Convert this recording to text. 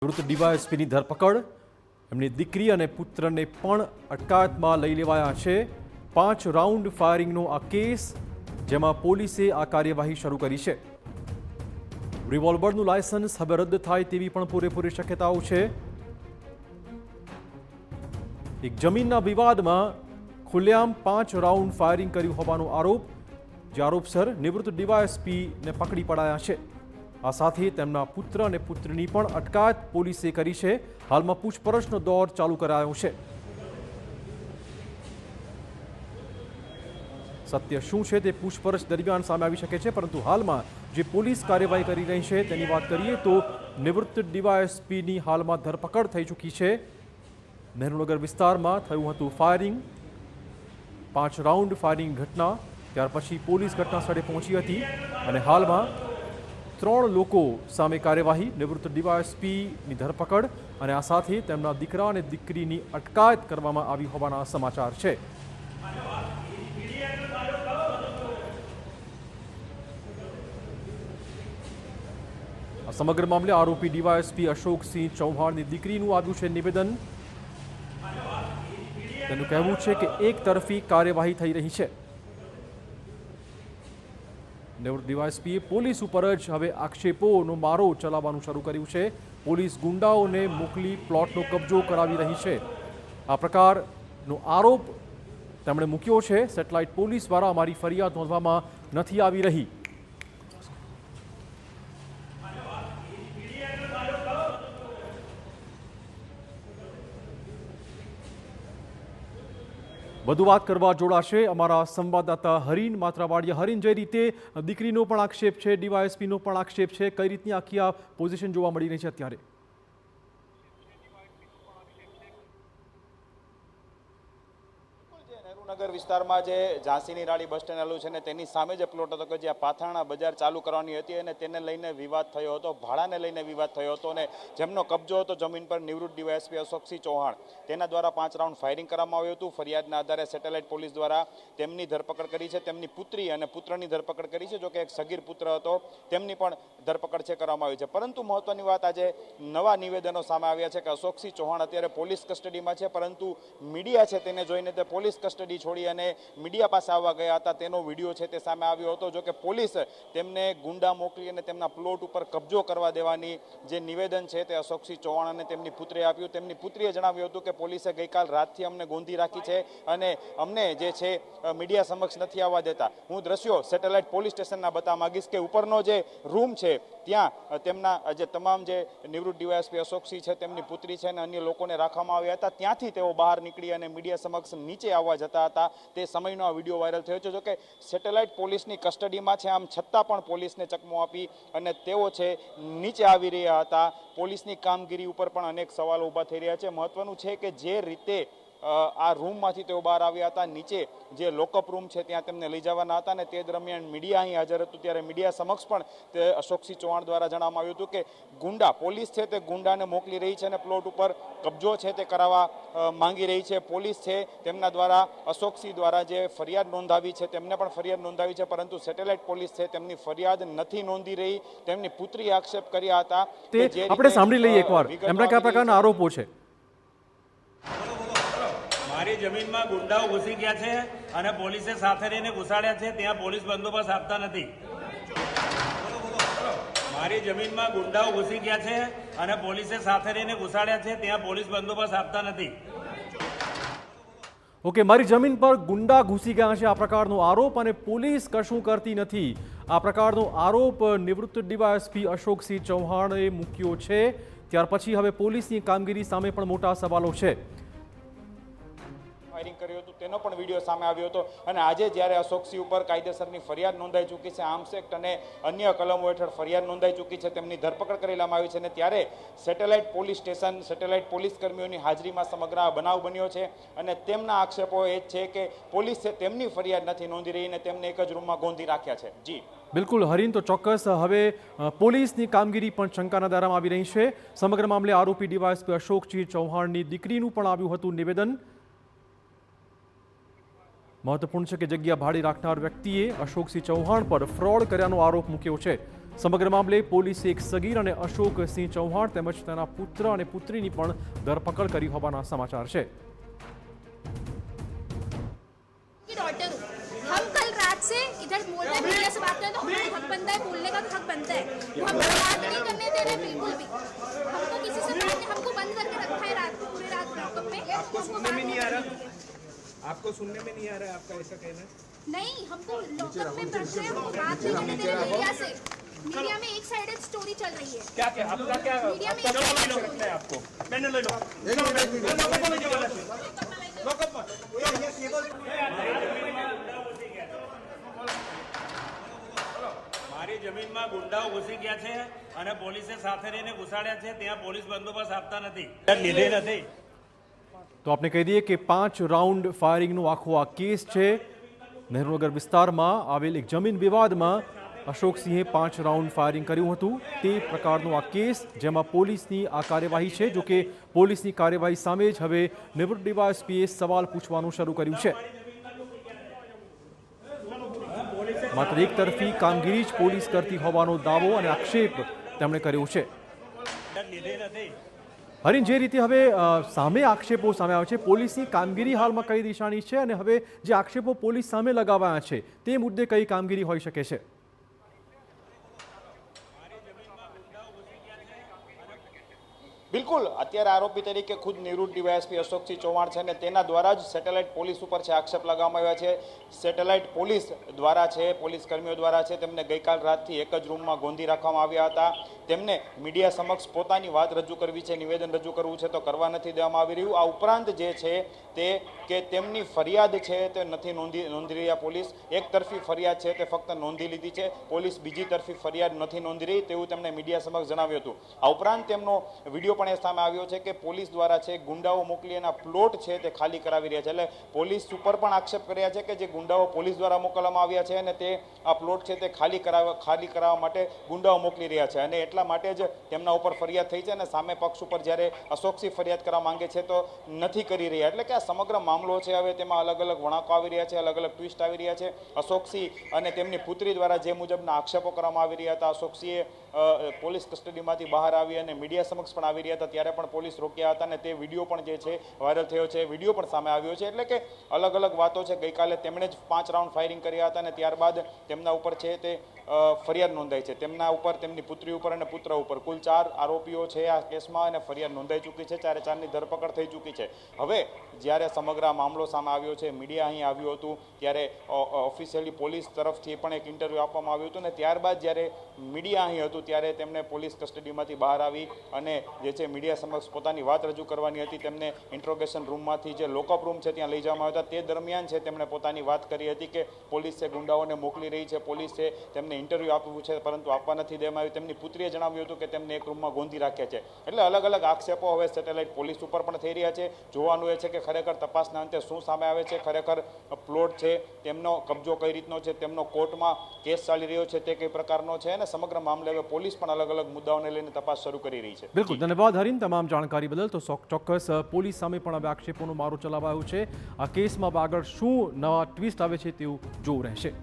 નિવૃત્ત ડીવાયએસપીની ધરપકડ, એમની દીકરી અને પુત્રને પણ અટકાયતમાં લઈ લેવાયા છે। 5 રાઉન્ડ ફાયરિંગનો આ કેસ, જેમાં પોલીસે આ કાર્યવાહી શરૂ કરી છે। રિવોલ્વરનું લાયસન્સ હવે રદ થાય તેવી પણ પૂરેપૂરી શક્યતાઓ છે। એક જમીનના વિવાદમાં ખુલ્લેઆમ 5 રાઉન્ડ ફાયરિંગ કર્યું હોવાનો આરોપ, જે આરોપસર નિવૃત્ત ડીવાયએસપીને પકડી પડાયા છે। આ સાથે તેમના પુત્ર અને પુત્રની પણ અટકાયત પોલીસે કરી છે। હાલમાં પૂછપરછનો દોર ચાલુ કરાયો છે। સત્ય શું છે તે પૂછપરછ દરમિયાન સામે આવી શકે છે, પરંતુ હાલમાં જે પોલીસ કાર્યવાહી કરી રહી છે તેની વાત કરીએ તો નિવૃત્ત ડીવાયએસપીની હાલમાં ધરપકડ થઈ ચૂકી છે। નહેરુનગર વિસ્તારમાં થયું હતું ફાયરિંગ, 5 રાઉન્ડ ફાયરિંગ ઘટના। ત્યાર પછી પોલીસ ઘટના સ્થળે પહોંચી હતી અને હાલમાં 3 લોકો સામે કાર્યવાહી, નિવૃત્ત ડીવાયએસપીની ધરપકડ અને આ સાથે તેમના દીકરા અને દીકરીની અટકાયત કરવામાં આવી હોવાના સમાચાર છે। આ સમગ્ર મામલે આરોપી ડીવાયએસપી અશોકસિંહ ચૌહાણની દીકરીનું આવ્યું છે નિવેદન। તેનું કહેવું છે કે એક તરફી કાર્યવાહી થઈ રહી છે। નિવૃત્ત ડીવાયએસપીએ પોલીસ ઉપર જ હવે આક્ષેપોનો મારો ચલાવવાનું શરૂ કર્યું છે। પોલીસ ગુંડાઓને મોકલી પ્લોટનો કબજો કરાવી રહી છે, આ પ્રકારનો આરોપ તેમણે મૂક્યો છે। સેટેલાઇટ પોલીસ દ્વારા અમારી ફરિયાદ નોંધવામાં નથી આવી રહી। વધુ વાત કરવા જોડાશે અમારા સંવાદદાતા હરીન માત્રાવાડિયા। હરીન, જે રીતે દીકરીનો પણ આક્ષેપ છે, ડીવાયએસપીનો પણ આક્ષેપ છે, કઈ રીતની આખી આ પોઝિશન જોવા મળી રહી છે અત્યારે? નગર વિસ્તારમાં જે ઝાંસીની રાણી બસ સ્ટેન્ડ આવેલું છે ને તેની સામે જે પ્લોટ હતો કે જ્યાં પાથાણા બજાર ચાલુ કરવાની હતી અને તેને લઈને વિવાદ થયો હતો, ભાડાને લઈને વિવાદ થયો હતો અને જેમનો કબજો હતો જમીન પર નિવૃત્ત ડીવાયએસપી અશોકસિંહ ચૌહાણ, તેના દ્વારા 5 રાઉન્ડ ફાયરિંગ કરવામાં આવ્યું હતું। ફરિયાદના આધારે સેટેલાઇટ પોલીસ દ્વારા તેમની ધરપકડ કરી છે। તેમની પુત્રી અને પુત્રની ધરપકડ કરી છે, જોકે એક સગીર પુત્ર હતો તેમની પણ ધરપકડ છે કરવામાં આવી છે। પરંતુ મહત્વની વાત, આજે નવા નિવેદનો સામે આવ્યા છે કે અશોકસિંહ ચૌહાણ અત્યારે પોલીસ કસ્ટડીમાં છે, પરંતુ મીડિયા છે તેને જોઈને તે પોલીસ કસ્ટડી છોડી અને મીડિયા પાસે આવવા ગયા હતા તેનો વિડીયો છે તે સામે આવ્યો હતો। જો કે પોલીસ તેમને ગુંડા મોકલી અને તેમના પ્લોટ ઉપર કબજો કરવા દેવાની જે નિવેદન છે તે અશોકસિંહ ચૌહાણ અને તેમની પુત્રીએ આપ્યું। તેમની પુત્રીએ જણાવ્યું હતું કે પોલીસે ગઈકાલ રાતથી અમને ગોંધી રાખી છે અને અમને જે છે મીડિયા સમક્ષ નથી આવવા દેતા। હું દ્રશ્યો સેટેલાઇટ પોલીસ સ્ટેશનના બતાવવા માંગીશ કે ઉપરનો જે રૂમ છે ત્યાં તેમના જે તમામ જે નિવૃત્ત ડીવાયએસપી અશોકસિંહ છે, તેમની પુત્રી છે અને અન્ય લોકોને રાખવામાં આવ્યા હતા, ત્યાંથી તેઓ બહાર નીકળી અને મીડિયા સમક્ષ નીચે આવવા જતા હતા। તે સમયનો આ વિડીયો વાયરલ થયો છે। જોકે સેટેલાઇટ પોલીસની કસ્ટડીમાં છે, આમ છતાં પણ પોલીસને ચકમો આપી અને તેઓ છે નીચે આવી રહ્યા હતા। પોલીસની કામગીરી ઉપર પણ અનેક સવાલો ઊભા થઈ રહ્યા છે। મહત્વનું છે કે જે રીતે આ રૂમમાંથી તેઓ બહાર આવ્યા હતા, નીચે જે લોકઅપ રૂમ છે ત્યાં તેમને લઈ જવાના હતા અને તે દરમિયાન મીડિયા અહીં હાજર હતું, ત્યારે મીડિયા સમક્ષ પણ તે અશોકસિંહ ચૌહાણ દ્વારા જણાવવામાં આવ્યું હતું કે ગુંડા પોલીસ છે તે ગુંડાને મોકલી રહી છે અને પ્લોટ ઉપર કબજો છે તે કરાવવા માંગી રહી છે। પોલીસ છે તેમના દ્વારા અશોકસિંહ દ્વારા જે ફરિયાદ નોંધાવી છે તેમને પણ ફરિયાદ નોંધાવી છે, પરંતુ સેટેલાઇટ પોલીસ છે તેમની ફરિયાદ નથી નોંધી રહી। તેમની પુત્રીએ આક્ષેપ કર્યા હતા કે જે આપણે સાંભળી લઈએ એકવાર એમના કયા પ્રકારના આરોપો છે। મારી જમીનમાં ગુંડાઓ ઘૂસી ગયા છે અને પોલીસે સાથે રહીને ઘુસાડ્યા છે, ત્યાં પોલીસ બંદોબસ્ત આપતા નથી। મારી જમીનમાં ગુંડાઓ ઘૂસી ગયા છે અને પોલીસે સાથે રહીને ઘુસાડ્યા છે, ત્યાં પોલીસ બંદોબસ્ત આપતા નથી। ઓકે, મારી જમીન પર ગુંડા ઘૂસી ગયા છે, આ પ્રકારનો આરોપ, અને પોલીસ કશું કરતી નથી, આ પ્રકારનો આરોપ નિવૃત્ત ડીવાયએસપી અશોકસિંહ ચૌહાણે મૂક્યો છે। ત્યાર પછી હવે પોલીસની કામગીરી સામે પણ મોટા સવાલો છે। ફાયરિંગ કર્યું હતું તેનો પણ વિડીયો સામે આવ્યો હતો અને આજે જ્યારે અશોકસિંહ ઉપર કાયદેસરની ફરિયાદ નોંધાઈ ચૂકી છે, આર્મ્સ એક્ટ અને અન્ય કલમો હેઠળ ફરિયાદ નોંધાઈ ચૂકી છે, તેમની ધરપકડ કરી લેવામાં આવી છે અને ત્યારે satellite police station, satellite police કર્મીઓની હાજરીમાં સમગ્ર આ બનાવ બન્યો છે અને તેમના આક્ષેપો એ જ છે કે પોલીસ તેમની ફરિયાદ નથી નોંધી રહી અને તેમને એક જ રૂમમાં ગોંધી રાખ્યા છે। જી બિલકુલ હરીન, તો ચોક્કસ હવે પોલીસની કામગીરી પણ શંકાના દાયરામાં આવી રહી છે। સમગ્ર મામલે આરોપી ડીવાયએસપી અશોકસિંહ ચૌહાણની દીકરીનું પણ આવ્યું હતું નિવેદન। મહત્વપૂર્ણ છે કે જગ્યા ભાડે રાખનાર વ્યક્તિએ અશોકસિંહ ચૌહાણ પર ફ્રોડ કર્યાનો આરોપ મૂક્યો છે। સમગ્ર મામલે પોલીસે એક સગીર અને અશોક સિંહ ચૌહાણ તેમજ તેના પુત્ર અને પુત્રીની પણ ધરપકડ કરી હોવાના સમાચાર છે. की डॉटर हूँ. हम कल रात से इधर बोल रहे हैं, मीडिया से बात करें तो हमारा हक बनता है, बोलने का हक बनता है. वो हम बात नहीं करने दे रहे बिल्कुल भी. हमको किसी से बात नहीं, हमको बंद करके रखा है रात को, पूरे रात लॉकअप में. आपको सुनने में नहीं आ रहा, आपको सुनने में नहीं आ रहा है आपका ऐसा कहना है? नहीं, हमको लॉकअप में रख रहे हैं, हमको बात नहीं करने दे रहे मीडिया से. मीडिया में एक साइडेड स्टोरी चल रही है. क्या क्या आपका क्या मीडिया में आपका एक क्या साइडेड लगता है आपको? मैंने ले लो મારી જમીનમાં ગુંડાઓ ઘૂસી ગયા છે અને પોલીસે સાથે રહીને ઘુસાડ્યા છે. ત્યાં પોલીસ બંદોબસ્ત આપતા નથી, લીધે નથી. તો આપને કહી દઈએ કે 5 રાઉન્ડ ફાયરિંગનો આખો આ કેસ છે. નહેરુનગર વિસ્તારમાં આવેલ એક જમીન વિવાદમાં અશોકસિંહે 5 રાઉન્ડ ફાયરિંગ કર્યું હતું. તે પ્રકારનો આ કેસ જેમાં પોલીસની આ કાર્યવાહી છે. જો કે પોલીસની કાર્યવાહી સામે જ હવે નિવૃત્ત ડીવાયએસપીએ સવાલ પૂછવાનું શરૂ કર્યું છે. માત્ર એક તરફી કામગીરી જ પોલીસ કરતી હોવાનો દાવો અને આક્ષેપ તેમણે કર્યો છે. લીધે નથી. હરીન, જે રીતે હવે સામે આક્ષેપો સામે આવે છે, પોલીસની કામગીરી હાલમાં કઈ દિશાની છે અને હવે જે આક્ષેપો પોલીસ સામે લગાવાયા છે તે મુદ્દે કઈ કામગીરી હોઈ શકે છે? બિલકુલ, અત્યારે આરોપી તરીકે ખુદ નિવૃત્ત ડીવાયએસપી અશોકસિંહ ચૌહાણ છે ને તેના દ્વારા જ સેટેલાઇટ પોલીસ ઉપર છે આક્ષેપ લગાવવામાં આવ્યા છે. સેટેલાઇટ પોલીસ દ્વારા છે, પોલીસ કર્મીઓ દ્વારા છે, તેમને ગઈકાલ રાતથી એક જ રૂમમાં ગોંધી રાખવામાં આવ્યા હતા. તેમને મીડિયા સમક્ષ પોતાની વાત રજૂ કરવી છે, નિવેદન રજૂ કરવું છે તો કરવા નથી દેવામાં આવી રહ્યું. આ ઉપરાંત જે છે તે કે તેમની ફરિયાદ છે તે નથી નોંધી રહ્યા પોલીસ. એક તરફી ફરિયાદ છે તે ફક્ત નોંધી લીધી છે, પોલીસ બીજી તરફી ફરિયાદ નથી નોંધી રહી તેવું તેમણે મીડિયા સમક્ષ જણાવ્યું હતું. આ ઉપરાંત તેમનો વિડીયો પણ એ સામે આવ્યો છે કે પોલીસ દ્વારા છે ગુંડાઓ મોકલી એના પ્લોટ છે તે ખાલી કરાવી રહ્યા છે. એટલે પોલીસ ઉપર પણ આક્ષેપ કર્યા છે કે જે ગુંડાઓ પોલીસ દ્વારા મોકલવામાં આવ્યા છે અને તે આ પ્લોટ છે તે ખાલી કરાવવા માટે ગુંડાઓ મોકલી રહ્યા છે અને એટલા માટે જ તેમના ઉપર ફરિયાદ થઈ છે. અને સામે પક્ષ ઉપર જ્યારે અશોકસિંહ ફરિયાદ કરવા માંગે છે તો નથી કરી રહ્યા. એટલે કે આ સમગ્ર મામલો છે હવે તેમાં અલગ અલગ વળાંકો આવી રહ્યા છે, અલગ અલગ ટ્વિસ્ટ આવી રહ્યા છે. અશોકસિંહ અને તેમની પુત્રી દ્વારા જે મુજબના આક્ષેપો કરવામાં આવી રહ્યા હતા, અશોકસિંહે પોલીસ કસ્ટડીમાંથી બહાર આવી અને મીડિયા સમક્ષ પણ આવી રહ્યા હતા ત્યારે પણ પોલીસ રોક્યા હતા અને તે વિડીયો પણ જે છે વાયરલ થયો છે, વિડીયો પણ સામે આવ્યો છે. એટલે કે અલગ અલગ વાતો છે. ગઈકાલે તેમણે જ 5 રાઉન્ડ ફાયરિંગ કર્યા હતા અને ત્યારબાદ તેમના ઉપર છે તે ફરિયાદ નોંધાઈ છે. તેમના ઉપર, તેમની પુત્રી ઉપર અને પુત્ર ઉપર કુલ 4 આરોપીઓ છે આ કેસમાં અને ફરિયાદ નોંધાઈ ચૂકી છે. 4ની ધરપકડ થઈ ચૂકી છે. હવે જ્યારે સમગ્ર આ મામલો સામે આવ્યો છે, મીડિયા અહીં આવ્યું હતું ત્યારે ઓફિશિયલી પોલીસ તરફથી પણ એક ઇન્ટરવ્યૂ આપવામાં આવ્યું હતું અને ત્યારબાદ જ્યારે મીડિયા અહીં હતું ત્યારે તેમને પોલીસ કસ્ટડીમાંથી બહાર આવી અને જે છે મીડિયા સમક્ષ પોતાની વાત રજૂ કરવાની હતી. તેમને ઇન્ટ્રોગેશન રૂમમાંથી જે લોકઅપ રૂમ છે ત્યાં લઈ જવામાં આવ્યા હતા. તે દરમિયાન છે તેમણે પોતાની વાત કરી હતી કે પોલીસ છે ગુંડાઓને મોકલી રહી છે, પોલીસ છે તેમને ઇન્ટરવ્યૂ આપવું છે પરંતુ આપવા નથી દેવામાં આવ્યું. તેમની પુત્રીએ જણાવ્યું હતું કે તેમને એક રૂમમાં ગોંધી રાખ્યા છે. એટલે અલગ અલગ આક્ષેપો હવે સેટેલાઇટ પોલીસ ઉપર પણ થઈ રહ્યા છે. જોવાનું એ છે કે ખરેખર તપાસના અંતે શું સામે આવે છે, ખરેખર પ્લોટ છે તેમનો કબજો કઈ રીતનો છે, તેમનો કોર્ટમાં કેસ ચાલી રહ્યો છે તે કઈ પ્રકારનો છે અને સમગ્ર મામલે હવે પોલીસ પણ અલગ અલગ મુદ્દાઓને લઈને તપાસ શરૂ કરી રહી છે. બિલકુલ, ધન્યવાદ હરીન તમામ જાણકારી બદલ. તો ચોક્કસ પોલીસ સામે પણ હવે આક્ષેપોનો મારો ચલાવાયો છે. આ કેસમાં આગળ શું નવા ટ્વિસ્ટ આવે છે તેવું જોવું રહેશે.